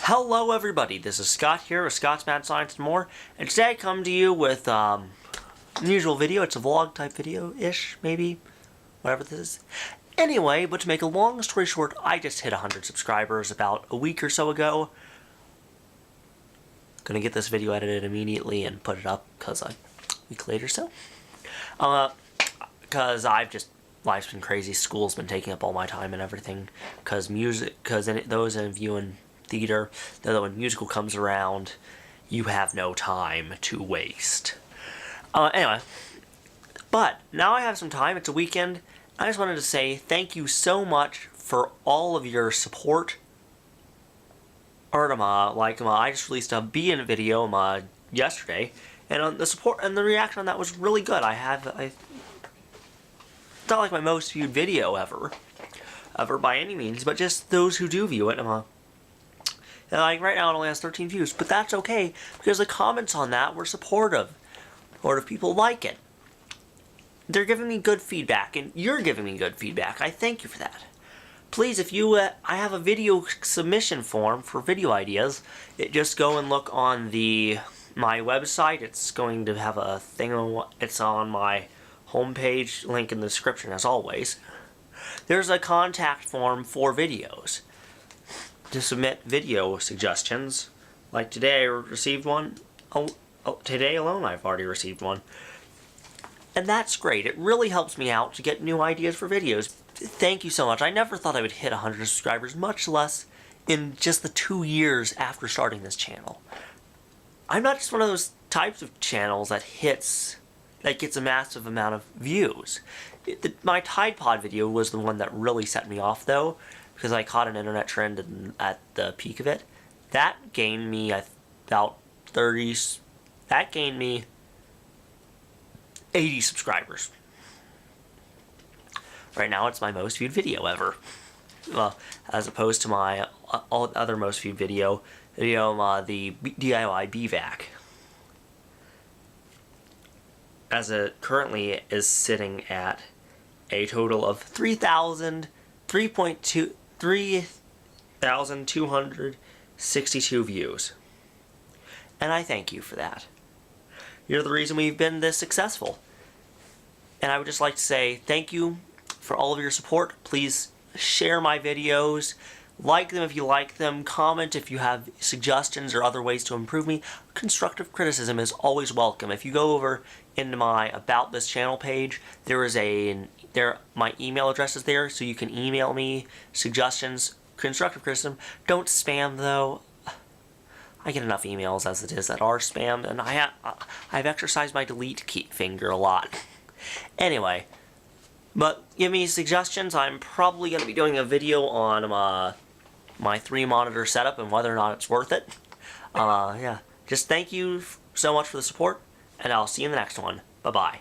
Hello everybody, this is Scott here with Scott's Mad Science and More, and today I come to you with an unusual video. It's a vlog type video-ish, maybe, whatever this is. Anyway, but to make a long story short, I just hit 100 subscribers about a week or so ago. Gonna get this video edited immediately and put it up, because a week later so. Because life's been crazy, school's been taking up all my time and everything, because those of you in theater, though when musical comes around, you have no time to waste. Anyway, but now I have some time, it's a weekend, I just wanted to say thank you so much for all of your support. I just released a Be-In video yesterday, and the support and the reaction on that was really good. It's not like my most viewed video ever by any means, but just those who do view it. Like right now it only has 13 views, but that's okay because the comments on that were supportive. People like it. They're giving me good feedback, and you're giving me good feedback. I thank you for that. Please, if you, I have a video submission form for video ideas. Just go and look on my website. It's going to have a thing it's on my homepage, link in the description as always. There's a contact form for videos to submit video suggestions. Like today I received one. Today alone I've already received one. And that's great. It really helps me out to get new ideas for videos. Thank you so much. I never thought I would hit 100 subscribers, much less in just the 2 years after starting this channel. I'm not just one of those types of channels that gets a massive amount of views. My Tide Pod video was the one that really set me off though, because I caught an internet trend at the peak of it. That gained me about 80 subscribers. Right now it's my most viewed video ever. Well, as opposed to my other most viewed video, the DIY BVAC. As it currently is sitting at a total of 3,262 views. And I thank you for that. You're the reason we've been this successful. And I would just like to say thank you for all of your support. Please share my videos, like them if you like them, comment if you have suggestions or other ways to improve me. Constructive criticism is always welcome. If you go over into my About This Channel page, my email address is there, so you can email me suggestions, constructive criticism. Don't spam though. I get enough emails as it is that are spammed, and I've exercised my delete finger a lot. Anyway, but give me suggestions. I'm probably going to be doing a video on my 3-monitor setup and whether or not it's worth it. Yeah. Just thank you so much for the support, and I'll see you in the next one. Bye-bye.